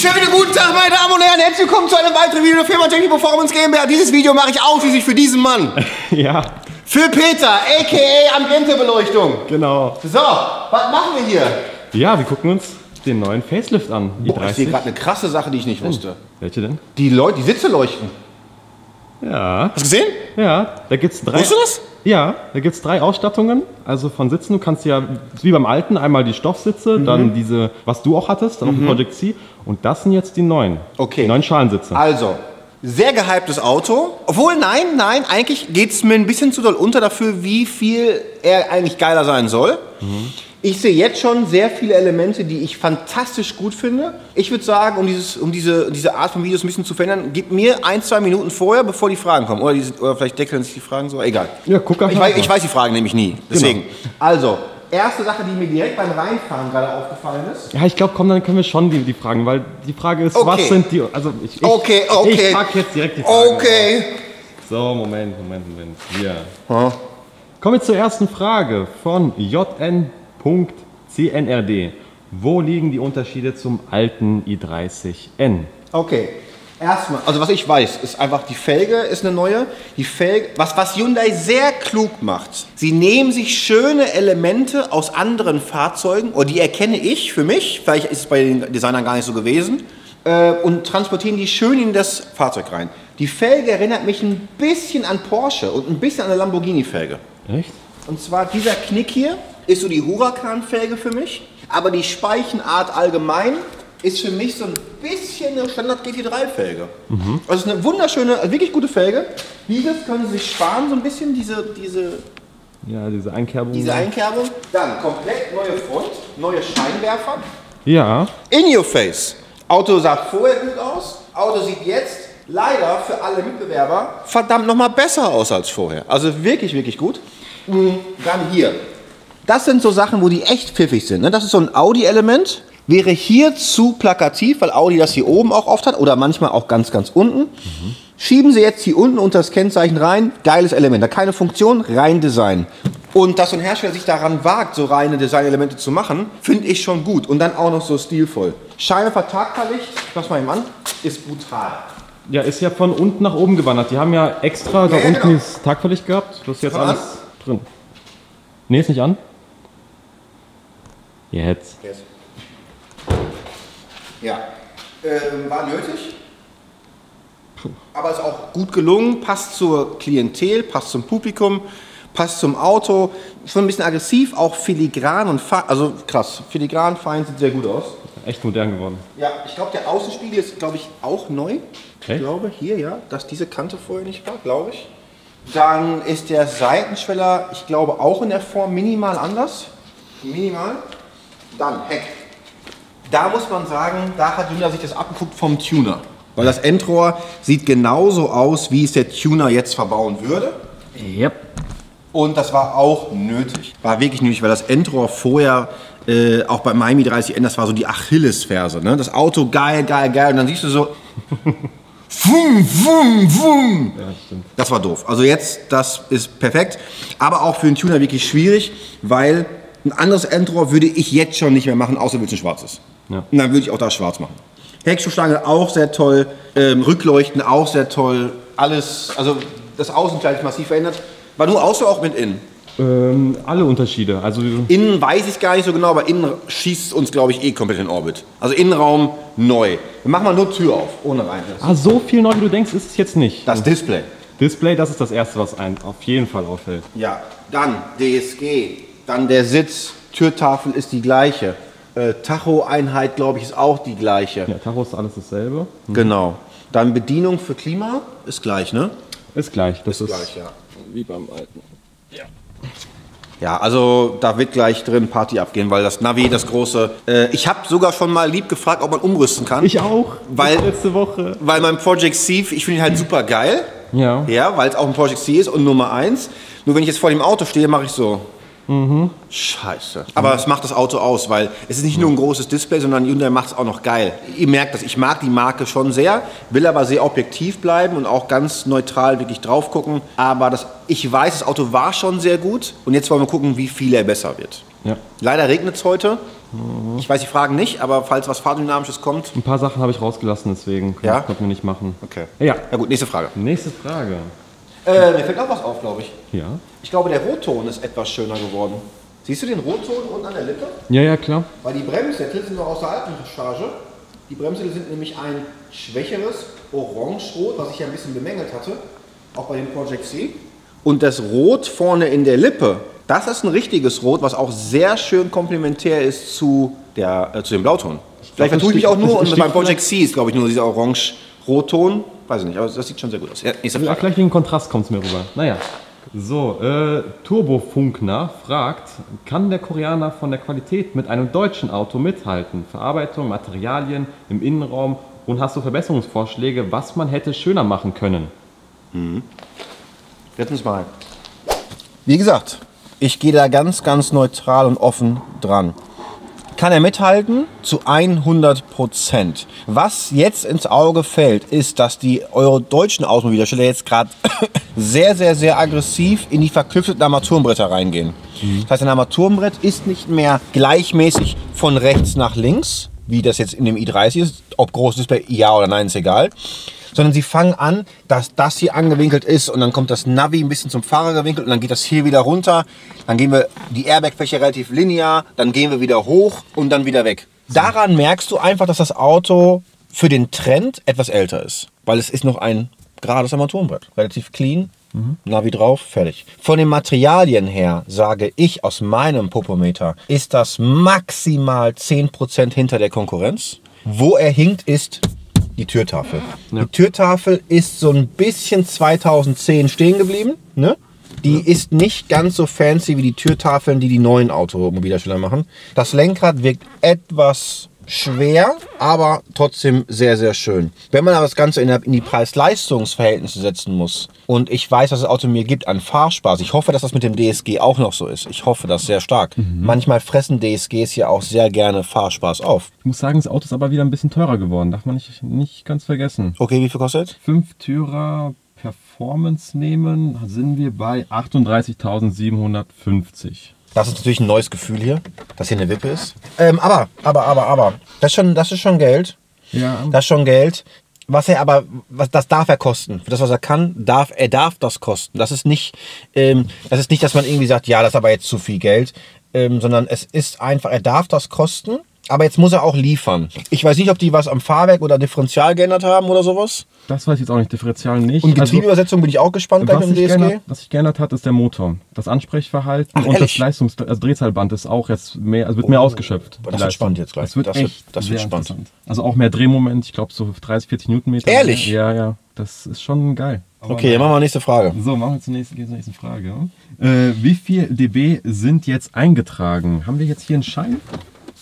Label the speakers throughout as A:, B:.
A: Schönen guten Tag, meine Damen und Herren. Herzlich willkommen zu einem weiteren Video der Firma Technik Performance GmbH. Dieses Video mache ich ausschließlich für diesen Mann.
B: Ja.
A: Für Peter, a.k.a. Ambiente-Beleuchtung.
B: Genau.
A: So, was machen wir hier?
B: Ja, wir gucken uns den neuen Facelift an.
A: Boah, ich sehe gerade eine krasse Sache, die ich nicht wusste.
B: Welche denn?
A: Die Leute, die Sitze leuchten.
B: Ja.
A: Hast du gesehen?
B: Ja, da gibt's drei.
A: Wusstest du das?
B: Ja, da gibt's 3 Ausstattungen. Also von Sitzen, du kannst ja, wie beim alten, einmal die Stoffsitze, dann diese, was du auch hattest, dann auch die Project C. Und das sind jetzt die neuen.
A: Okay.
B: Die neuen Schalensitze.
A: Also, sehr gehyptes Auto. Obwohl, nein, eigentlich geht es mir ein bisschen zu doll unter dafür, wie viel er eigentlich geiler sein soll. Ich sehe jetzt schon sehr viele Elemente, die ich fantastisch gut finde. Ich würde sagen, um diese Art von Videos ein bisschen zu verändern, gib mir 1-2 Minuten vorher, bevor die Fragen kommen. Oder vielleicht deckeln sich die Fragen so. Egal.
B: Ja, guck einfach.
A: Ich weiß die Fragen nämlich nie. Deswegen. Genau. Also, erste Sache, die mir direkt beim Reinfahren gerade aufgefallen ist.
B: Ja, ich glaube, komm, dann können wir schon die Fragen, weil die Frage ist,
A: okay.
B: Was sind die... Also ich frage jetzt direkt die Fragen.
A: Okay.
B: So, Moment. Hier. Kommen wir zur ersten Frage von JN.CNRD. Wo liegen die Unterschiede zum alten i30N?
A: Okay. Erstmal, also was ich weiß, ist einfach, die Felge ist eine neue. Die Felge, was Hyundai sehr klug macht, sie nehmen sich schöne Elemente aus anderen Fahrzeugen, oder die erkenne ich für mich, vielleicht ist es bei den Designern gar nicht so gewesen, und transportieren die schön in das Fahrzeug rein. Die Felge erinnert mich ein bisschen an Porsche und ein bisschen an eine Lamborghini-Felge.
B: Echt?
A: Und zwar dieser Knick hier ist so die Huracan-Felge für mich, aber die Speichenart allgemein ist für mich so ein bisschen eine Standard GT3-Felge. Also es ist eine wunderschöne, wirklich gute Felge. Dieses können Sie sich sparen, so ein bisschen, diese
B: Einkerbung.
A: Diese Einkerbung. Dann komplett neue Front, neue Scheinwerfer.
B: Ja.
A: In your face. Auto sah vorher gut aus, Auto sieht jetzt leider für alle Mitbewerber verdammt nochmal besser aus als vorher. Also wirklich, wirklich gut. Dann hier. Das sind so Sachen, wo die echt pfiffig sind. Das ist so ein Audi-Element. Wäre hier zu plakativ, weil Audi das hier oben auch oft hat oder manchmal auch ganz, ganz unten. Schieben Sie jetzt hier unten unter das Kennzeichen rein. Geiles Element. Da keine Funktion, rein Design. Und dass so ein Hersteller sich daran wagt, so reine Designelemente zu machen, finde ich schon gut. Und dann auch noch so stilvoll. Scheinwerfer Tagfahrlicht, pass mal eben an, ist brutal.
B: Ja, ist ja von unten nach oben gewandert. Die haben ja extra da unten
A: genau.
B: das Tagverlicht gehabt. Das ist jetzt
A: Komm
B: alles drin. Nee, ist nicht an. Jetzt.
A: Yes. Ja, war nötig, aber ist auch gut gelungen, passt zur Klientel, passt zum Publikum, passt zum Auto, schon ein bisschen aggressiv, auch filigran und fein, also krass, filigran, fein, sieht sehr gut aus.
B: Echt modern geworden.
A: Ja, ich glaube der Außenspiegel ist, glaube ich, auch neu.
B: Okay.
A: Ich glaube, hier, ja, dass diese Kante vorher nicht war, glaube ich. Dann ist der Seitenschweller, ich glaube, auch in der Form minimal anders. Minimal. Dann Heck. Da muss man sagen, da hat Hyundai sich das abgeguckt vom Tuner. Weil das Endrohr sieht genauso aus, wie es der Tuner jetzt verbauen würde.
B: Yep.
A: Und das war auch nötig. War wirklich nötig, weil das Endrohr vorher, auch bei meinem i30N, das war so die Achillesferse. Ne? Das Auto geil. Und dann siehst du so, Wum, wum, wum.
B: Ja, stimmt.
A: Das war doof. Also jetzt, das ist perfekt. Aber auch für einen Tuner wirklich schwierig, weil ein anderes Endrohr würde ich jetzt schon nicht mehr machen, außer wenn es ein schwarz ist.
B: Ja.
A: Und dann würde ich auch das schwarz machen. Heckschuhstange auch sehr toll, Rückleuchten auch sehr toll. Alles, also das Außenkleid ist massiv verändert. War nur außen auch mit innen?
B: Alle Unterschiede. Also
A: Innen weiß ich gar nicht so genau, aber innen schießt es uns, glaube ich, komplett in Orbit. Also Innenraum neu. Wir machen mal nur Tür auf, ohne rein.
B: so viel neu, wie du denkst, ist es jetzt nicht.
A: Das Display.
B: Display, das ist das Erste, was einem auf jeden Fall auffällt.
A: Ja, dann DSG, dann der Sitz, Türtafel ist die gleiche. Tacho-Einheit, glaube ich, ist auch die gleiche.
B: Ja, Tacho ist alles dasselbe.
A: Genau. Dann Bedienung für Klima ist gleich, ne?
B: Ist gleich. Das ist
A: gleich, ja.
B: wie beim alten.
A: Ja, also da wird gleich drin Party abgehen, weil das Navi, das große... ich habe sogar schon mal lieb gefragt, ob man umrüsten kann.
B: Ich auch.
A: Weil,
B: letzte Woche.
A: Weil mein Project C, ich finde ihn halt super geil.
B: Ja.
A: Ja, weil es auch ein Project C ist und Nummer 1. Nur wenn ich jetzt vor dem Auto stehe, mache ich so. Scheiße. Aber es macht das Auto aus, weil es ist nicht nur ein großes Display, sondern Hyundai macht es auch noch geil. Ihr merkt das, ich mag die Marke schon sehr, will aber sehr objektiv bleiben und auch ganz neutral wirklich drauf gucken. Aber ich weiß, das Auto war schon sehr gut und jetzt wollen wir gucken, wie viel er besser wird.
B: Ja.
A: Leider regnet es heute. Ich weiß die Fragen nicht, aber falls was Fahrdynamisches kommt.
B: Ein paar Sachen habe ich rausgelassen, deswegen konnten wir nicht machen.
A: Okay.
B: Ja.
A: Ja gut, nächste Frage.
B: Nächste Frage.
A: Mir fällt auch was auf, glaube ich.
B: Ja.
A: Ich glaube, der Rotton ist etwas schöner geworden. Siehst du den Rotton unten an der Lippe?
B: Ja, klar.
A: Weil die Bremssättel sind noch aus der alten Charge. Die Bremssättel sind nämlich ein schwächeres Orange-Rot, was ich ja ein bisschen bemängelt hatte, auch bei dem Project C. Und das Rot vorne in der Lippe, das ist ein richtiges Rot, was auch sehr schön komplementär ist zu dem Blauton. Vielleicht vertue ich mich auch nur und beim Project C ist, glaube ich, nur dieser Orange-Rotton. Weiß ich nicht, aber das sieht schon sehr gut aus. Ja, nächste Frage.
B: Gleich wegen Kontrast kommt es mir rüber. Naja. So, Turbofunkner fragt, kann der Koreaner von der Qualität mit einem deutschen Auto mithalten? Verarbeitung, Materialien im Innenraum und hast du Verbesserungsvorschläge, was man hätte schöner machen können?
A: Drittens mal. Wie gesagt, ich gehe da ganz, ganz neutral und offen dran. Kann er mithalten? Zu 100%. Was jetzt ins Auge fällt, ist, dass die deutschen Automobilhersteller jetzt gerade sehr, sehr, sehr aggressiv in die verklüfteten Armaturenbretter reingehen. Das heißt, ein Armaturenbrett ist nicht mehr gleichmäßig von rechts nach links, wie das jetzt in dem i30 ist, ob großes Display, ja oder nein, ist egal. Sondern sie fangen an, dass das hier angewinkelt ist und dann kommt das Navi ein bisschen zum Fahrer gewinkelt und dann geht das hier wieder runter. Dann gehen wir die Airbag-Fächer relativ linear, dann gehen wir wieder hoch und dann wieder weg. Daran merkst du einfach, dass das Auto für den Trend etwas älter ist. Weil es ist noch ein gerades Armaturenbrett. Relativ clean, Navi drauf, fertig. Von den Materialien her, sage ich aus meinem Popometer, ist das maximal 10% hinter der Konkurrenz. Wo er hinkt, ist die Türtafel. Ja. Die Türtafel ist so ein bisschen 2010 stehen geblieben. Ne? Die ist nicht ganz so fancy wie die Türtafeln, die neuen Automobilhersteller machen. Das Lenkrad wirkt etwas schwer, aber trotzdem sehr, sehr schön. Wenn man aber das Ganze in die Preis-Leistungs-Verhältnisse setzen muss und ich weiß, was das Auto mir gibt an Fahrspaß, ich hoffe, dass das mit dem DSG auch noch so ist. Ich hoffe das sehr stark. Manchmal fressen DSGs ja auch sehr gerne Fahrspaß auf.
B: Ich muss sagen, das Auto ist aber wieder ein bisschen teurer geworden. Darf man nicht ganz vergessen.
A: Okay, wie viel kostet?
B: 5-Türer Performance nehmen, sind wir bei 38.750.
A: Das ist natürlich ein neues Gefühl hier, dass hier eine Wippe ist. Aber. Das ist schon Geld.
B: Ja.
A: Das ist schon Geld. Das darf er kosten. Für das, was er kann, darf das kosten. Das ist nicht, dass man irgendwie sagt, ja, das ist aber jetzt zu viel Geld. Sondern es ist einfach, er darf das kosten. Aber jetzt muss er auch liefern. Ich weiß nicht, ob die was am Fahrwerk oder Differential geändert haben oder sowas.
B: Das weiß ich jetzt auch nicht, Differential nicht.
A: Und Getriebeübersetzung bin ich auch gespannt bei dem DSG.
B: Was sich geändert hat, ist der Motor. Das Ansprechverhalten und das Drehzahlband ist auch jetzt mehr, also wird mehr ausgeschöpft.
A: Das wird spannend jetzt gleich.
B: Das wird spannend. Also auch mehr Drehmoment, ich glaube so 30, 40 Newtonmeter.
A: Ehrlich?
B: Ja. Das ist schon geil.
A: Okay, dann machen wir nächste Frage.
B: So, machen wir zur nächsten Frage. Wie viel dB sind jetzt eingetragen? Haben wir jetzt hier einen Schein?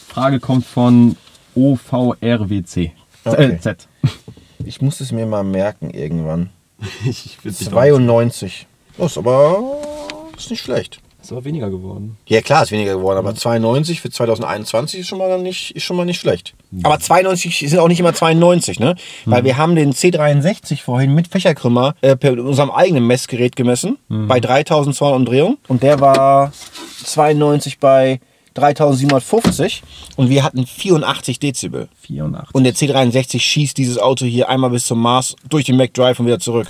B: Frage kommt von OVRWC.
A: Okay.
B: Z.
A: Ich muss es mir mal merken irgendwann. 92. Das ist nicht schlecht.
B: Ist aber weniger geworden.
A: Ja klar, ist weniger geworden, aber 92 für 2021 ist schon mal nicht schlecht. Aber 92 sind auch nicht immer 92, ne? Weil wir haben den C63 vorhin mit Fächerkrümmer per unserem eigenen Messgerät gemessen, bei 3200 Umdrehungen. Und der war 92 bei 3750 und wir hatten 84 Dezibel.
B: 84.
A: Und der C63 schießt dieses Auto hier einmal bis zum Mars durch den McDrive und wieder zurück.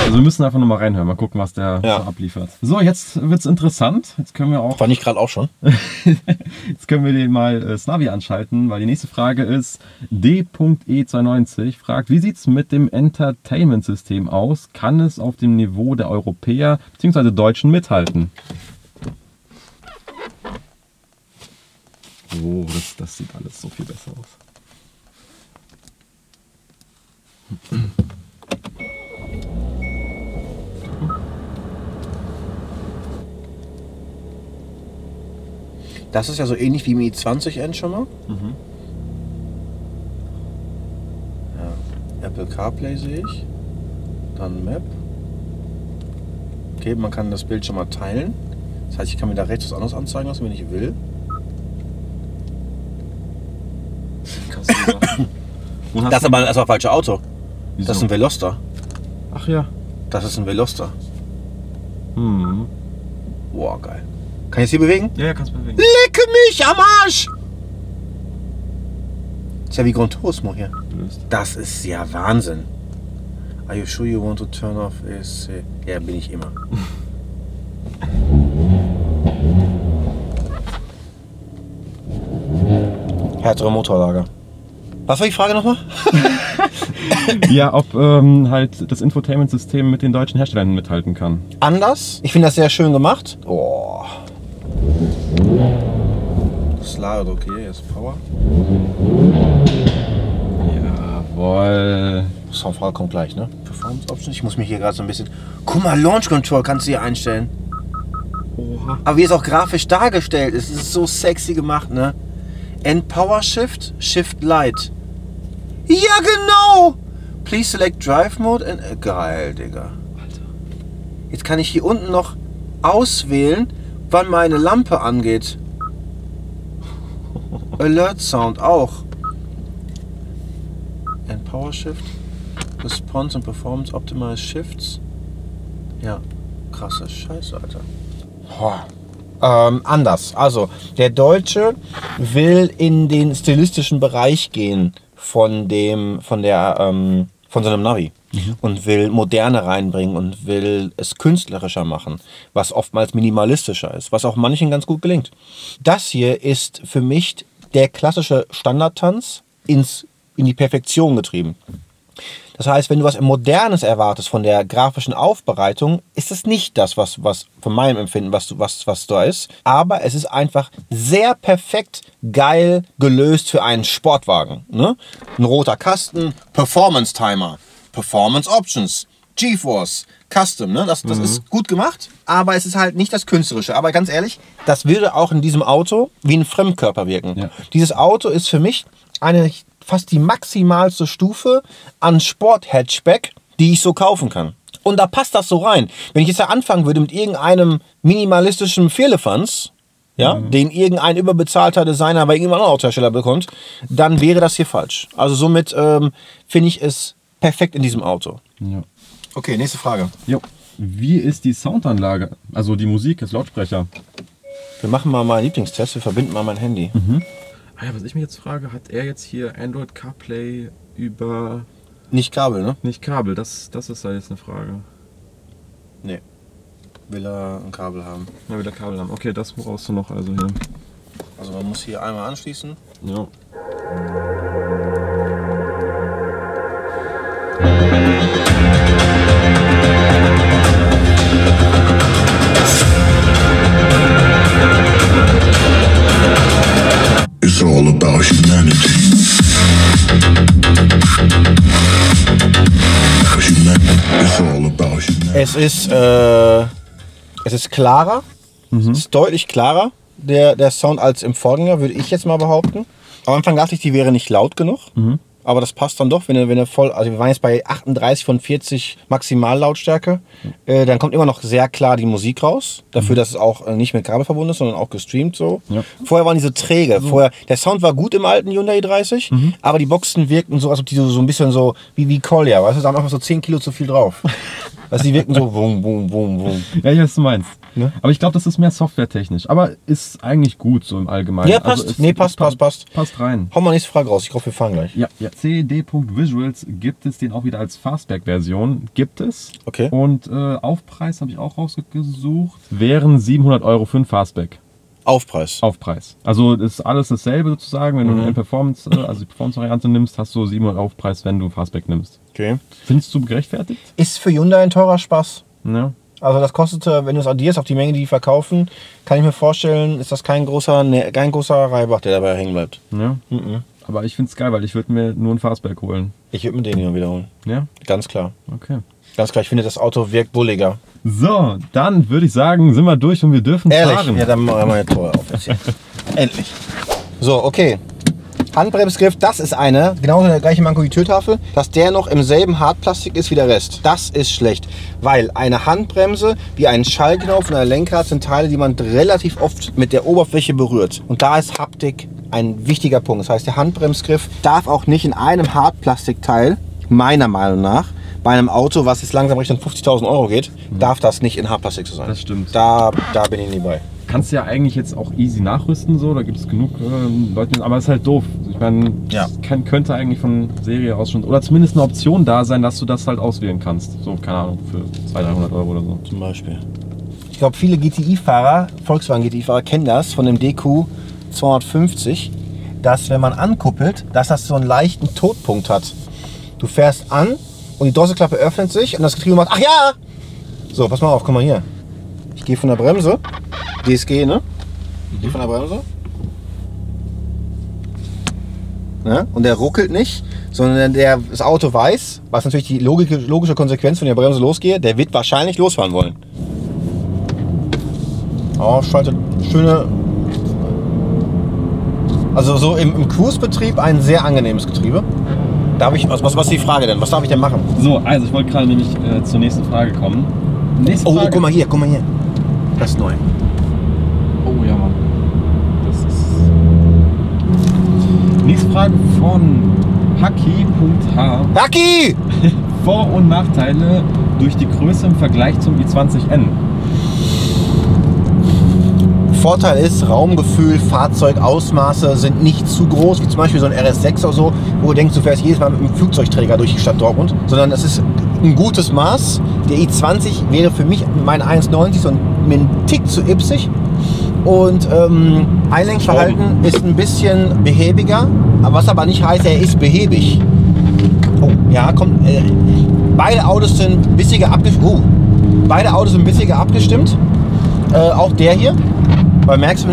B: Also wir müssen einfach nochmal reinhören, mal gucken, was der so abliefert. So, jetzt wird's interessant. Jetzt können wir auch.
A: War nicht gerade auch schon?
B: Jetzt können wir den mal das Navi anschalten, weil die nächste Frage ist D.E92 fragt, wie sieht's mit dem Entertainment-System aus? Kann es auf dem Niveau der Europäer bzw. Deutschen mithalten? Oh, das sieht alles so viel besser aus.
A: Das ist ja so ähnlich wie im i20N schon mal. Ja. Apple CarPlay sehe ich. Dann Map. Okay, man kann das Bild schon mal teilen. Das heißt, ich kann mir da rechts was anderes anzeigen lassen, wenn ich will.
B: Kannst du machen.
A: Das ist aber das falsche Auto.
B: Wieso?
A: Das ist ein Veloster.
B: Ach ja.
A: Das ist ein Veloster.
B: Hm.
A: Boah, geil. Kann ich es hier bewegen?
B: Ja, kannst du bewegen.
A: Lecke mich am Arsch! Das ist ja wie Gran Turismo hier. Das ist ja Wahnsinn. Are you sure you want to turn off is... Ja, bin ich immer. Härtere Motorlager. Was war die Frage nochmal?
B: Ja, ob halt das Infotainment-System mit den deutschen Herstellern mithalten kann.
A: Anders. Ich finde das sehr schön gemacht. Oh. Slide, okay, jetzt Power.
B: Jawohl.
A: Soundfrage kommt gleich, ne? Performance Options. Ich muss mich hier gerade so ein bisschen... Guck mal, Launch Control kannst du hier einstellen.
B: Oha.
A: Aber wie es auch grafisch dargestellt ist, ist so sexy gemacht, ne? End Power Shift, Shift Light. Ja, genau! Please select Drive Mode and... Geil, Digga. Alter. Jetzt kann ich hier unten noch auswählen, wann meine Lampe angeht. Alert Sound auch. End Power Shift, Response and Performance Optimize Shifts. Ja, krasse Scheiße, Alter. Boah. Anders. Also, der Deutsche will in den stilistischen Bereich gehen von so einem Navi. Und will Moderne reinbringen und will es künstlerischer machen, was oftmals minimalistischer ist, was auch manchen ganz gut gelingt. Das hier ist für mich der klassische Standardtanz in die Perfektion getrieben. Das heißt, wenn du was Modernes erwartest von der grafischen Aufbereitung, ist es nicht das, was von meinem Empfinden, was da ist. Aber es ist einfach sehr perfekt geil gelöst für einen Sportwagen. Ne? Ein roter Kasten, Performance Timer, Performance Options, GeForce, Custom. Ne? Das ist gut gemacht, aber es ist halt nicht das Künstlerische. Aber ganz ehrlich, das würde auch in diesem Auto wie ein Fremdkörper wirken. Ja. Dieses Auto ist für mich fast die maximalste Stufe an Sport-Hatchback, die ich so kaufen kann. Und da passt das so rein. Wenn ich jetzt da anfangen würde mit irgendeinem minimalistischen Firlefanz, ja, den irgendein überbezahlter Designer bei irgendeinem anderen Autohersteller bekommt, dann wäre das hier falsch. Also somit finde ich es perfekt in diesem Auto. Ja. Okay, nächste Frage.
B: Jo. Wie ist die Soundanlage? Also die Musik, das Lautsprecher?
A: Wir machen mal meinen Lieblingstest, wir verbinden mal mein Handy.
B: Ah ja, was ich mir jetzt frage, hat er jetzt hier Android CarPlay über...
A: Nicht Kabel, ne?
B: Nicht Kabel, das ist da jetzt eine Frage.
A: Nee. Will er ein Kabel haben?
B: Ja, will er Kabel haben. Okay, das brauchst du noch also hier.
A: Also man muss hier einmal anschließen.
B: Ja.
C: It's all about humanity. It's all about humanity.
A: Es ist klarer, es ist deutlich klarer, der Sound als im Vorgänger, würde ich jetzt mal behaupten. Am Anfang dachte ich, die wäre nicht laut genug. Aber das passt dann doch, wenn er voll, also wir waren jetzt bei 38 von 40 Maximallautstärke, dann kommt immer noch sehr klar die Musik raus, dafür, dass es auch nicht mit Kabel verbunden ist, sondern auch gestreamt so. Ja. Vorher waren die so träge, der Sound war gut im alten Hyundai i30, aber die Boxen wirkten so, als ob die so ein bisschen so wie Collier, weißt du, da haben einfach so 10 Kilo zu viel drauf. Also die wirken so wum, wum, wum, wum.
B: Ja, ich weiß, was du meinst. Ne? Aber ich glaube, das ist mehr softwaretechnisch. Aber ist eigentlich gut so im Allgemeinen.
A: Ja, passt. Also
B: passt rein.
A: Hau mal nächste Frage raus. Ich glaube, wir fahren gleich.
B: Ja. CD.Visuals gibt es den auch wieder als Fastback-Version. Gibt es.
A: Okay.
B: Und Aufpreis habe ich auch rausgesucht. Wären 700 € für ein Fastback.
A: Aufpreis.
B: Also ist alles dasselbe sozusagen. Wenn du eine Performance, also die Performance-Variante nimmst, hast du 700 € Aufpreis, wenn du Fastback nimmst.
A: Okay.
B: Findest du gerechtfertigt?
A: Ist für Hyundai ein teurer Spaß.
B: Ja.
A: Also das kostet, wenn du es addierst auf die Menge, die die verkaufen, kann ich mir vorstellen, ist das kein großer Reibach, der dabei hängen bleibt.
B: Ja. Aber ich finde es geil, weil ich würde mir nur einen Fastback holen.
A: Ich würde mir den hier wiederholen.
B: Ja?
A: Ganz klar.
B: Okay.
A: Ganz klar, ich finde, das Auto wirkt bulliger.
B: So, dann würde ich sagen, sind wir durch und wir dürfen fahren.
A: Ja, dann machen wir jetzt Tor auf jetzt hier. Endlich. So, okay. Handbremsgriff, das ist eine, genauso der gleiche Manko wie die Türtafel, dass der noch im selben Hartplastik ist wie der Rest. Das ist schlecht, weil eine Handbremse wie ein Schaltknopf und ein Lenkrad sind Teile, die man relativ oft mit der Oberfläche berührt. Und da ist Haptik ein wichtiger Punkt. Das heißt, der Handbremsgriff darf auch nicht in einem Hartplastikteil, meiner Meinung nach, bei einem Auto, was jetzt langsam Richtung 50.000 Euro geht, darf das nicht in Hartplastik zu sein.
B: Das stimmt.
A: Da bin ich nie bei.
B: Kannst du ja eigentlich jetzt auch easy nachrüsten, so, da gibt es genug Leute, aber es ist halt doof. Ich meine,
A: Ja.
B: könnte eigentlich von Serie aus schon, oder zumindest eine Option da sein, dass du das halt auswählen kannst. So, keine Ahnung, für 200-300 Euro oder so.
A: Zum Beispiel. Ich glaube, viele GTI-Fahrer, Volkswagen GTI-Fahrer kennen das von dem DQ 250, dass wenn man ankuppelt, dass das so einen leichten Todpunkt hat. Du fährst an und die Drosselklappe öffnet sich und das Getriebe macht, ach ja! So, pass mal auf, komm mal hier. Ich gehe von der Bremse, DSG, ne? Ich gehe von der Bremse. Ne? Und der ruckelt nicht, sondern das Auto weiß, was natürlich die logische Konsequenz von der Bremse losgehe, der wird wahrscheinlich losfahren wollen. Oh, schaltet schöne. Also so im Cruise-Betrieb ein sehr angenehmes Getriebe. Darf ich, was ist die Frage denn? Was darf ich denn machen?
B: So, also ich wollte gerade nämlich zur nächsten Frage kommen. Nächste
A: Oh,
B: Frage.
A: guck mal hier. Das ist neu.
B: Oh ja, Mann. Das ist. Nächste Frage von Haki.h.
A: Haki!
B: Vor- und Nachteile durch die Größe im Vergleich zum i20N.
A: Vorteil ist, Raumgefühl, Fahrzeugausmaße sind nicht zu groß, wie zum Beispiel so ein RS6 oder so, wo du denkst, du fährst jedes Mal mit einem Flugzeugträger durch die Stadt Dortmund, sondern es ist ein gutes Maß. Der i20 wäre für mich mein 1,90 so ein Tick zu ipsig. Und Einlenkverhalten ist ein bisschen behäbiger, was aber nicht heißt, er ist behäbig. Oh, ja, kommt. Beide Autos sind bissiger abgestimmt. Beide Autos sind bissiger abgestimmt. Auch der hier. Weil merkst du,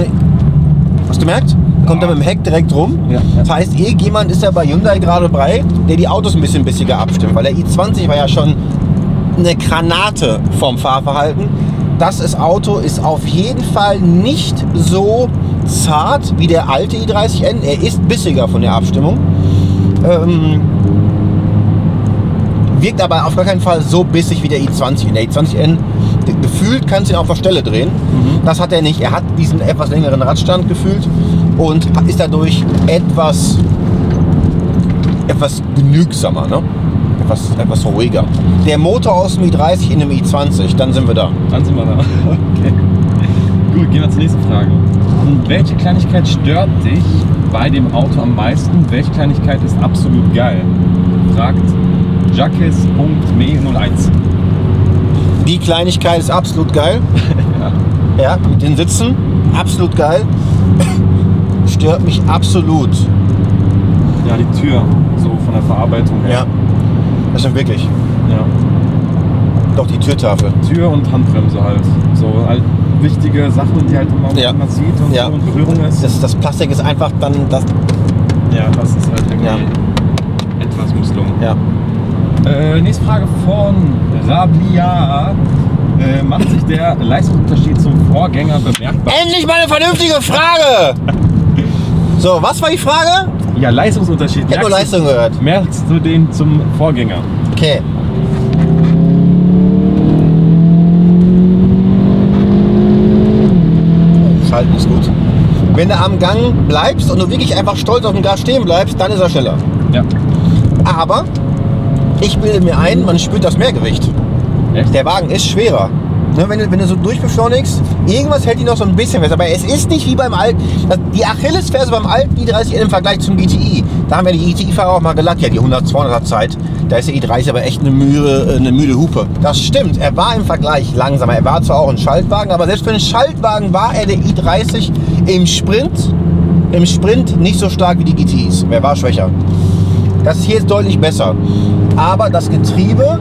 A: hast du gemerkt? Kommt er mit dem Heck direkt rum.
B: Ja.
A: Das heißt, irgendjemand ist ja bei Hyundai gerade bei, der die Autos ein bisschen bissiger abstimmt. Weil der i20 war ja schon eine Granate vom Fahrverhalten. Das Auto ist auf jeden Fall nicht so zart wie der alte i30N. Er ist bissiger von der Abstimmung. Wirkt aber auf gar keinen Fall so bissig wie der i20. In der i20N gefühlt kannst du ihn auf der Stelle drehen. Das hat er nicht. Er hat diesen etwas längeren Radstand gefühlt und ist dadurch etwas genügsamer, ne? Etwas ruhiger. Der Motor aus dem i30 in dem i20, dann sind wir da.
B: Dann sind wir da. Okay. Gut, gehen wir zur nächsten Frage. Welche Kleinigkeit stört dich bei dem Auto am meisten? Welche Kleinigkeit ist absolut geil? Fragt Jackes.me01.
A: Die Kleinigkeit ist absolut geil. Ja, mit den Sitzen, absolut geil. Stört mich absolut.
B: Ja, die Tür, so von der Verarbeitung her.
A: Ja, das stimmt wirklich.
B: Ja.
A: Doch, die Türtafel.
B: Tür und Handbremse halt. So halt wichtige Sachen, die halt immer
A: Ja.
B: man sieht und
A: Ja.
B: so in Berührung ist.
A: Das Plastik ist einfach dann das.
B: Ja, das ist halt irgendwie
A: Ja.
B: etwas misslungen.
A: Ja.
B: Nächste Frage von Rabia. Macht sich der Leistungsunterschied zum Vorgänger bemerkbar?
A: Endlich mal eine vernünftige Frage! So, was war die Frage?
B: Ja, Leistungsunterschied.
A: Ich habe nur Leistung gehört.
B: Merkst du den zum Vorgänger?
A: Okay. Schalten ist gut. Wenn du am Gang bleibst und du wirklich einfach stolz auf dem Gas stehen bleibst, dann ist er schneller.
B: Ja.
A: Aber ich bilde mir ein, man spürt das Mehrgewicht.
B: Echt?
A: Der Wagen ist schwerer. Ne, wenn du so durchbeschleunigst, irgendwas hält ihn noch so ein bisschen fest. Aber es ist nicht wie beim alten. Die Achillesferse beim alten i30N im Vergleich zum GTI. Da haben ja die GTI-Fahrer auch mal gelacht, ja, die 100-200er Zeit. Da ist der i30 aber echt eine müde Hupe. Das stimmt, er war im Vergleich langsamer. Er war zwar auch ein Schaltwagen, aber selbst für einen Schaltwagen war er der i30 im Sprint nicht so stark wie die GTIs. Er war schwächer. Das ist hier jetzt deutlich besser. Aber das Getriebe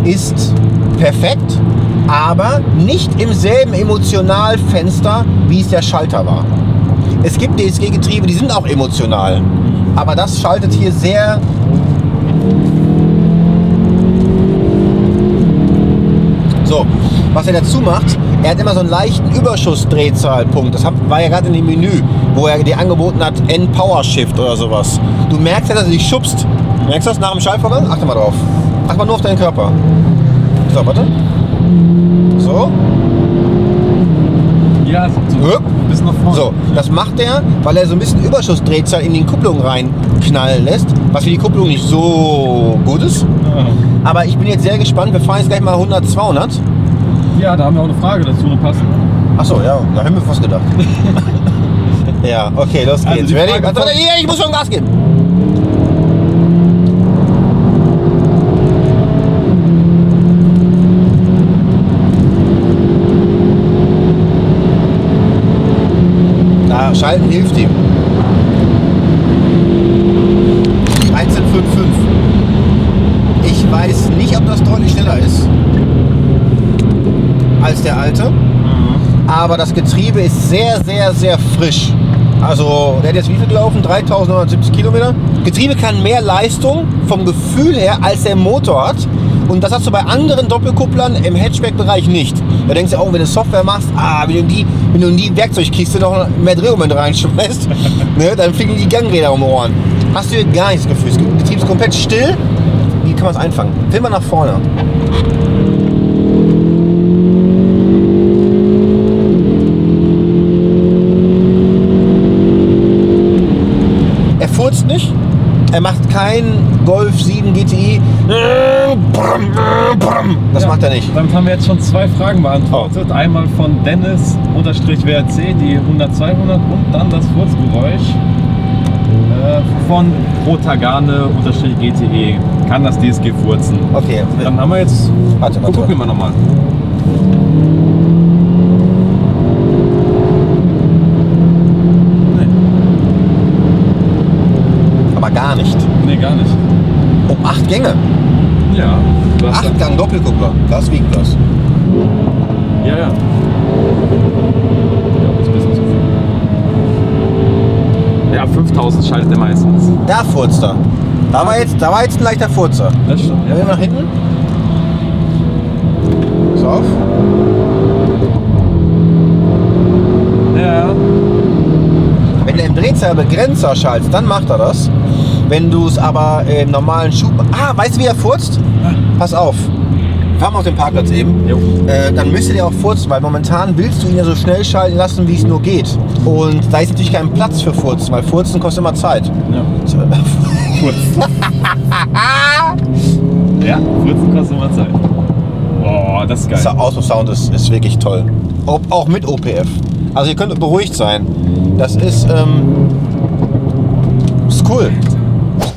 A: ist perfekt, aber nicht im selben Emotionalfenster, wie es der Schalter war. Es gibt DSG-Getriebe, die sind auch emotional, aber das schaltet hier sehr. So, was er dazu macht, er hat immer so einen leichten Überschussdrehzahlpunkt. Das war ja gerade in dem Menü, wo er dir angeboten hat, N-Power Shift oder sowas. Du merkst ja, dass er dich schubst. Merkst du das nach dem Schaltvorgang? Achte mal drauf. Achte mal nur auf deinen Körper. So, warte. So.
B: Ja, so bis nach vorne.
A: So, das macht er, weil er so ein bisschen Überschussdrehzahl in die Kupplung reinknallen lässt, was für die Kupplung nicht so gut ist.
B: Ja.
A: Aber ich bin jetzt sehr gespannt. Wir fahren jetzt gleich mal 100, 200.
B: Ja, da haben wir auch eine Frage dazu, eine passende.
A: Achso, ja, da haben wir fast gedacht. Ja, okay, los
B: Also
A: geht's.
B: die
A: Ready?
B: Frage
A: Warte, warte, ich muss schon Gas geben. Da schalten hilft ihm. 13,55. Ich weiß nicht, ob das deutlich schneller ist als der alte. Aber das Getriebe ist sehr, sehr, sehr frisch. Also, der hat jetzt wie viel gelaufen? 3970 Kilometer. Getriebe kann mehr Leistung vom Gefühl her, als der Motor hat. Und das hast du bei anderen Doppelkupplern im Hatchback-Bereich nicht. Da denkst du auch, wenn du Software machst, wenn du in die Werkzeugkiste noch mehr Drehmoment reinschmeißt, ne, dann fliegen die Gangräder um die Ohren. Hast du hier gar nicht das Gefühl. Das Getriebe ist komplett still. Wie kann man es einfangen? Film mal nach vorne. Er furzt nicht. Er macht kein Golf 7 GTI. Das macht er nicht.
B: Damit haben wir jetzt schon 2 Fragen beantwortet. Einmal von Dennis-WRC, die 100-200 und dann das Furzgeräusch von Protagane-GTE. Kann das DSG furzen?
A: Okay.
B: Dann haben wir jetzt.
A: Warte.
B: Gucken wir nochmal.
A: Aber gar nicht.
B: Nee, gar nicht.
A: Um 8 Gänge.
B: Ja.
A: 8 Gang Doppelkuppler. Das wiegt das.
B: Ja, ja. Ja, das ist ein bisschen zu viel. Ja, 5000 schaltet er meistens.
A: Da furzt er. Da war jetzt ein leichter Furzer.
B: Das stimmt.
A: Ja, nach hinten. Pass auf.
B: Ja.
A: Wenn du im Drehzahlbegrenzer schaltest, dann macht er das. Wenn du es aber im normalen Schub... weißt du, wie er furzt? Pass auf. Fahren wir auf den Parkplatz eben.
B: Jo.
A: Dann müsste der auch furzen, weil momentan willst du ihn ja so schnell schalten lassen, wie es nur geht. Und da ist natürlich kein Platz für Furzen, weil Furzen kostet immer Zeit.
B: Ja. Furzen. Ja, Furzen kostet immer Zeit. Oh, das ist geil.
A: Der Autosound ist wirklich toll. Auch mit OPF. Also ihr könnt beruhigt sein. Das ist cool.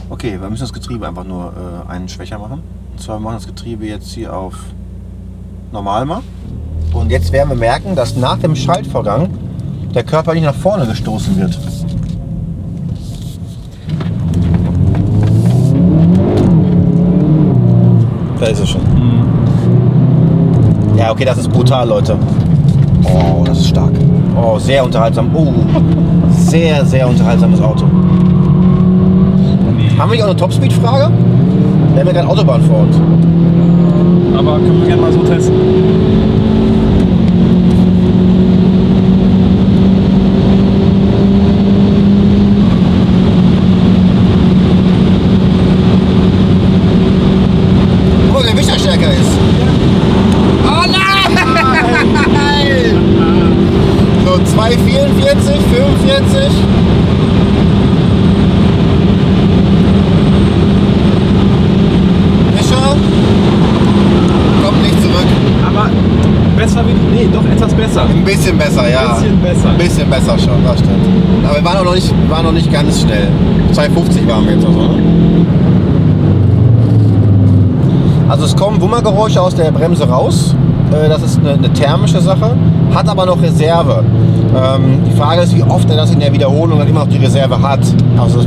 A: Okay, wir müssen das Getriebe einfach nur einen schwächer machen. Und zwar machen wir das Getriebe jetzt hier auf normal mal. Und jetzt werden wir merken, dass nach dem Schaltvorgang der Körper nicht nach vorne gestoßen wird. Da ist es schon. Ja, okay, das ist brutal, Leute. Oh, das ist stark. Oh, sehr unterhaltsam. Oh, sehr, sehr unterhaltsames Auto. Haben wir nicht auch eine Topspeed-Frage? Wir haben ja gerade Autobahn vor uns.
B: Aber können wir gerne mal so testen.
A: Oh, der Wischer stärker ist. Oh nein! So, 2,44, 45. Kommt nicht zurück.
B: Aber besser wie. Nee, doch etwas besser.
A: Ein bisschen besser, ja.
B: Ein bisschen besser.
A: Ein bisschen besser schon, das stimmt. Aber wir waren auch noch nicht ganz schnell. 2,50 waren wir jetzt also. Also es kommen Wummergeräusche aus der Bremse raus. Das ist eine thermische Sache, hat aber noch Reserve. Die Frage ist, wie oft er das in der Wiederholung dann immer noch die Reserve hat. Also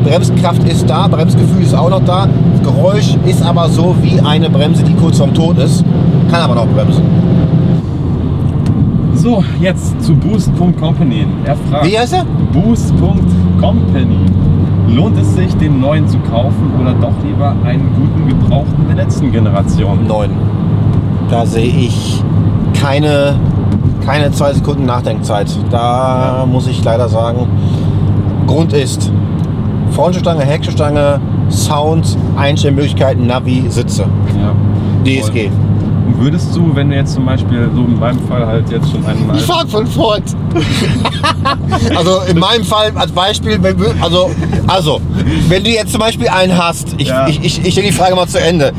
A: Bremskraft ist da, Bremsgefühl ist auch noch da. Das Geräusch ist aber so wie eine Bremse, die kurz vorm Tod ist. Kann aber noch bremsen.
B: So, jetzt zu Boost.company. Er fragt,
A: Wie heißt er?
B: Boost.company. Lohnt es sich, den neuen zu kaufen oder doch lieber einen guten Gebrauchten der letzten Generation?
A: 9. Da sehe ich keine 2 Sekunden Nachdenkzeit. Da muss ich leider sagen, Grund ist Frontstange, Heckstange, Sound, Einstellmöglichkeiten, Navi, Sitze.
B: Ja.
A: DSG.
B: Würdest du, wenn du jetzt zum Beispiel, so in meinem Fall halt jetzt schon einen...
A: Ich fahre von Ford. Also in meinem Fall als Beispiel, wenn du jetzt zum Beispiel einen hast, ich stelle die Frage mal zu Ende.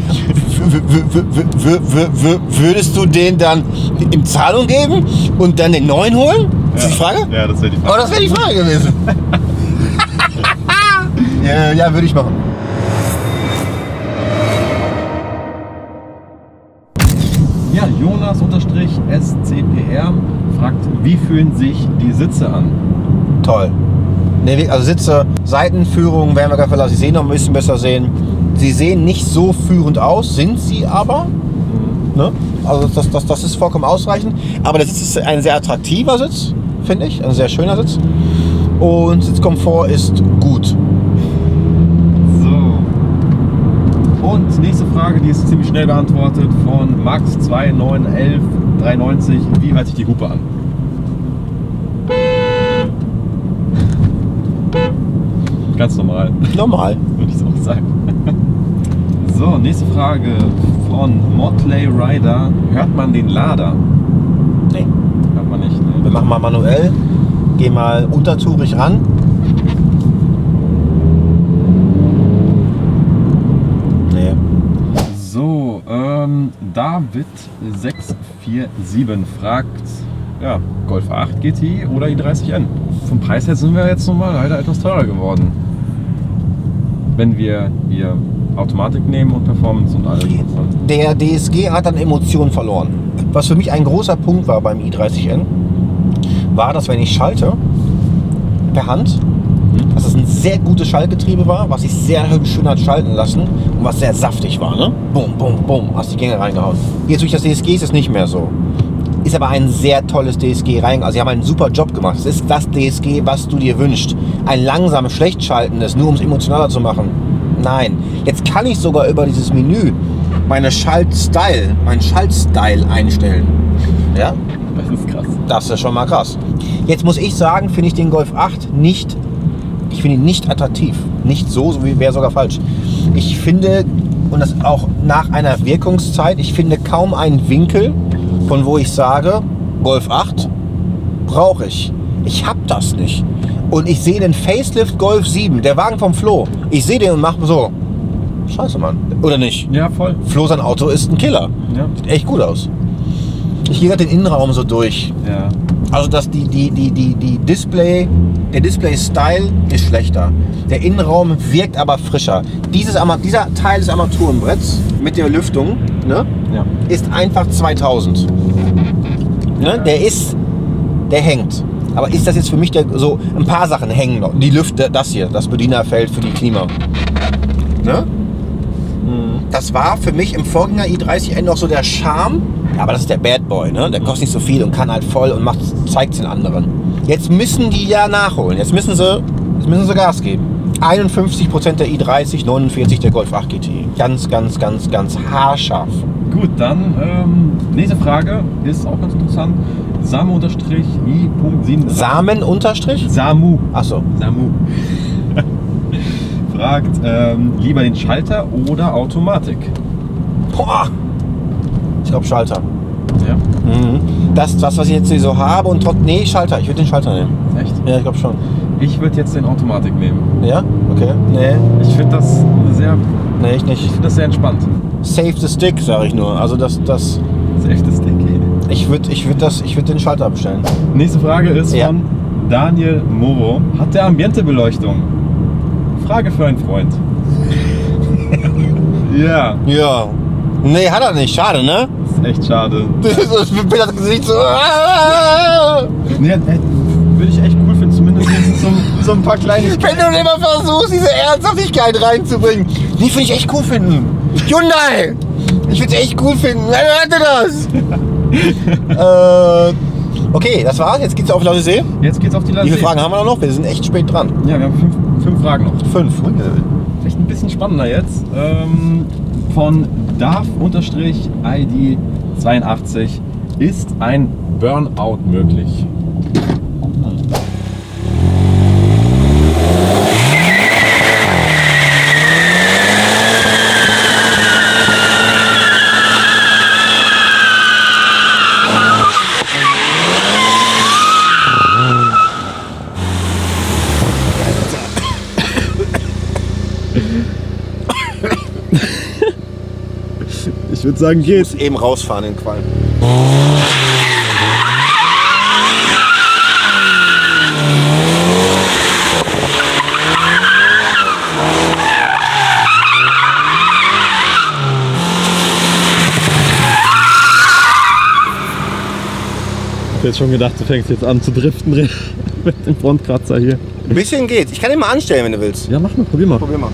A: Würdest du den dann in Zahlung geben und dann den neuen holen? Ist das die Frage?
B: Ja, das wäre die Frage.
A: Oh, das wäre die Frage gewesen. Ja, würde ich machen.
B: Ja, Jonas_SCPR fragt, wie fühlen sich die Sitze an?
A: Toll. Nee, also Sitze, Seitenführung werden wir gerade verlassen. Sie sehen noch ein bisschen besser sehen. Sie sehen nicht so führend aus, sind sie aber. Ne? Also das ist vollkommen ausreichend. Aber der Sitz ist ein sehr attraktiver Sitz, finde ich. Ein sehr schöner Sitz. Und Sitzkomfort ist gut.
B: So. Und nächste Frage, die ist ziemlich schnell beantwortet von Max291193. Wie hört sich die Hupe an? Ganz normal.
A: Normal.
B: Würde ich so auch sagen. So, nächste Frage von Motley Rider. Hört man den Lader?
A: Nee.
B: Hört man nicht. Ne?
A: Wir machen mal manuell. Geh mal untertourig ran. Nee.
B: So, David647 fragt, ja, Golf 8 GTI oder i30N? Vom Preis her sind wir jetzt nochmal leider etwas teurer geworden. Wenn wir hier Automatik nehmen und Performance und alles.
A: Der DSG hat an Emotionen verloren. Was für mich ein großer Punkt war beim i30N, war, dass wenn ich schalte, per Hand, dass es ein sehr gutes Schaltgetriebe war, was sich sehr schön hat schalten lassen und was sehr saftig war. Ne? Bum, bum, bum, hast die Gänge reingehauen. Jetzt durch das DSG ist es nicht mehr so. Ist aber ein sehr tolles DSG rein. Also sie haben einen super Job gemacht. Es ist das DSG, was du dir wünschst. Ein langsam schlecht schaltendes, nur um es emotionaler zu machen. Nein. Jetzt kann ich sogar über dieses Menü meinen Schaltstyle einstellen. Ja?
B: Das ist krass.
A: Das ist schon mal krass. Jetzt muss ich sagen, finde ich den Golf 8 nicht attraktiv. Nicht so wie wäre sogar falsch. Ich finde, und das auch nach einer Wirkungszeit, ich finde kaum einen Winkel, von wo ich sage, Golf 8 brauche ich. Ich habe das nicht. Und ich sehe den Facelift Golf 7, der Wagen vom Flo. Ich sehe den und mache so, scheiße Mann, oder nicht?
B: Ja, voll.
A: Flo, sein Auto ist ein Killer.
B: Ja.
A: Sieht echt gut aus. Ich gehe gerade den Innenraum so durch.
B: Ja.
A: Also dass der Display-Style ist schlechter. Der Innenraum wirkt aber frischer. Dieser Teil des Armaturenbretts mit der Lüftung, ne,
B: Ja.
A: ist einfach 2000. Ne, der hängt. Aber ist das jetzt für mich so ein paar Sachen hängen noch? Die Lüfte, das hier, das Bedienerfeld für die Klima. Ne? Das war für mich im Vorgänger i30N noch so der Charme. Ja, aber das ist der Bad Boy, ne? Der kostet nicht so viel und kann halt voll und zeigt es den anderen. Jetzt müssen die ja nachholen. Jetzt müssen sie Gas geben. 51% der i30, 49% der Golf 8 GTI. Ganz, ganz, ganz, ganz haarscharf.
B: Gut, dann nächste Frage ist auch ganz interessant. Samu_i.7.
A: Samen unterstrich?
B: Samu.
A: Achso.
B: Samu. Fragt, lieber den Schalter oder Automatik?
A: Boah. Ich glaube Schalter.
B: Ja.
A: Das, was ich jetzt hier so habe und nee, Schalter. Ich würde den Schalter nehmen.
B: Echt?
A: Ja, ich glaube schon.
B: Ich würde jetzt den Automatik nehmen.
A: Ja? Okay. Nee.
B: Ich finde das sehr,
A: Nee, ich nicht.
B: ich finde das sehr entspannt.
A: Save the stick, sage ich nur. Also das.
B: Das ist echt das Ding.
A: Ich würde den Schalter bestellen.
B: Nächste Frage ist
A: Ja.
B: von Daniel Moro. Hat der Ambientebeleuchtung? Frage für einen Freund. Ja,
A: Ja. Nee, hat er nicht. Schade, ne?
B: das ist echt schade.
A: Das Bild das Gesicht so.
B: Nee, würde ich echt cool finden, zumindest so ein paar Kleinigkeiten.
A: Wenn du immer versuchst, diese Ernsthaftigkeit reinzubringen. Die finde ich echt cool finden. Hyundai! Ich würde es echt cool finden. Wer hörte das? Okay, das war's. Jetzt geht's auf Lausitz See.
B: Jetzt geht's auf die
A: Wie
B: Lausitz.
A: viele Fragen haben wir noch? Wir sind echt spät dran.
B: Ja, wir haben fünf Fragen noch.
A: 5.
B: Vielleicht ein bisschen spannender jetzt. Von Darf_ID82. Ist ein Burnout möglich? Ich würde sagen, geht.
A: Ich muss eben rausfahren in den Qualm.
B: Ich hab jetzt schon gedacht, du fängst jetzt an zu driften mit dem Frontkratzer hier.
A: Ein bisschen geht. Ich kann den mal anstellen, wenn du willst.
B: Ja, mach mal, probier mal.
A: Probier mal.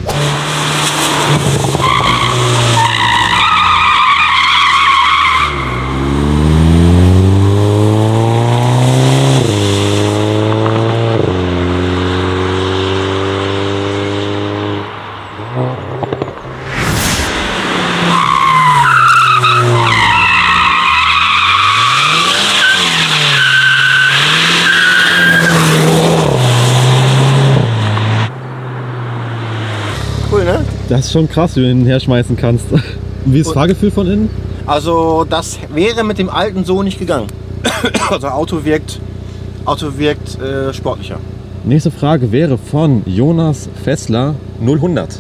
A: Cool, ne?
B: Das ist schon krass, wie du ihn herschmeißen kannst. Und wie ist das Fahrgefühl von innen?
A: Also das wäre mit dem alten so nicht gegangen. Also Auto wirkt sportlicher.
B: Nächste Frage wäre von Jonas Fessler 0-100.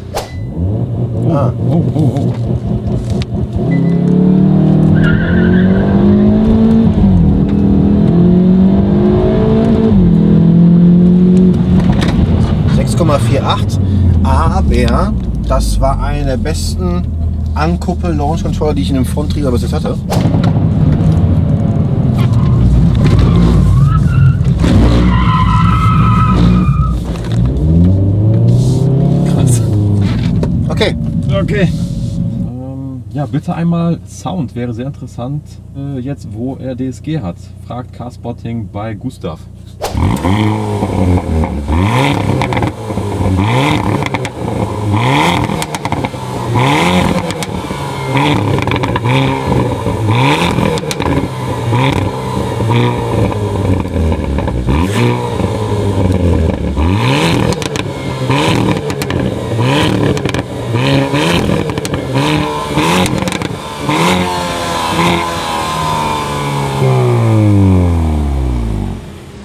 A: Ah.
B: Oh.
A: 6,48, aber das war eine der besten Ankuppel-Launch-Controller, die ich in einem Fronttrieber bis jetzt hatte.
B: Krass.
A: Okay.
B: Okay. Ja, bitte einmal Sound, wäre sehr interessant, jetzt wo er DSG hat. Fragt Carspotting bei Gustav.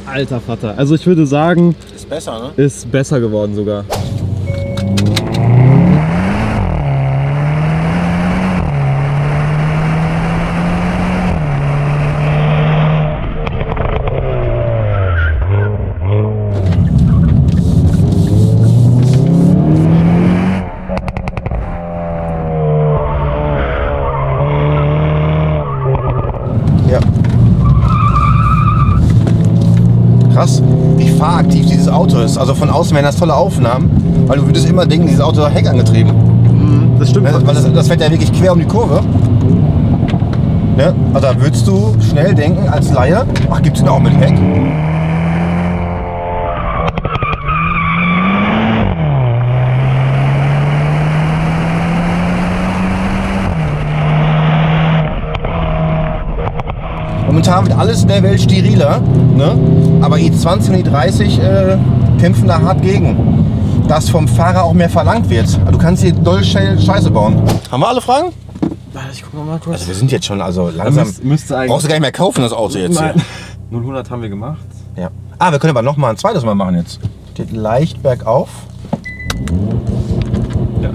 B: Alter Vater, also ich würde sagen,
A: Ist besser, ne?
B: ist besser geworden sogar.
A: Ja. Krass, wie fahraktiv dieses Auto ist. Also von außen wären das tolle Aufnahmen, weil du würdest immer denken, dieses Auto ist heckangetrieben.
B: Das stimmt.
A: Weil das fährt ja wirklich quer um die Kurve. Ne? Also da würdest du schnell denken als Laie, ach, gibt's den auch mit Heck? Momentan wird alles in der Welt steriler, ne? Aber E20 und E30 kämpfen da hart gegen, dass vom Fahrer auch mehr verlangt wird. Also du kannst hier doll Scheiße bauen. Haben wir alle Fragen?
B: Ich guck mal kurz.
A: Also wir sind jetzt schon, also langsam,
B: Müsste eigentlich.
A: brauchst du gar nicht mehr kaufen, das Auto jetzt hier.
B: Nein. 0-100 haben wir gemacht.
A: Ja. Ah, wir können aber noch mal ein zweites Mal machen jetzt. Steht leicht bergauf.
B: Ja.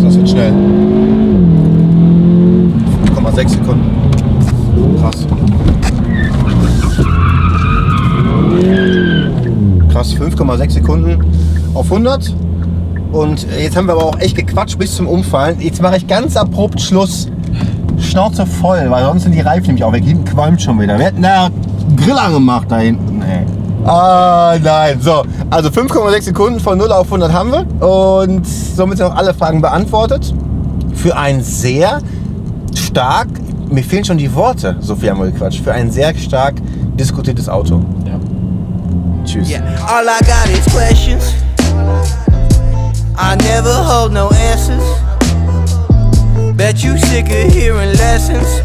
A: Das wird schnell. 5,6 Sekunden. Krass. Krass, 5,6 Sekunden auf 100. Und jetzt haben wir aber auch echt gequatscht bis zum Umfallen. Jetzt mache ich ganz abrupt Schluss. Schnauze voll, weil sonst sind die Reifen nämlich auch weg. Hinten qualmt schon wieder. Wir hätten da Grill angemacht da hinten. Nee. Ah, nein. So, also 5,6 Sekunden von 0 auf 100 haben wir. Und somit sind auch alle Fragen beantwortet. Für ein sehr stark, mir fehlen schon die Worte, so viel haben wir gequatscht. Für ein sehr stark diskutiertes Auto.
B: Ja.
A: Tschüss.
D: Yeah, all I got is questions. I never hold no answers. you sick of hearing lessons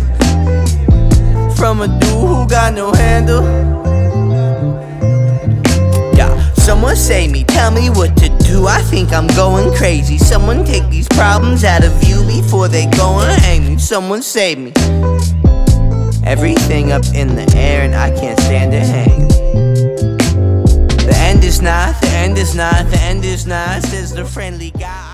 D: from a dude who got no handle? Yeah, someone save me, tell me what to do. I think I'm going crazy. Someone take these problems out of view before they go and hang me. Someone save me. Everything up in the air and I can't stand to hang. The end is not, the end is not, the end is not, says the friendly guy.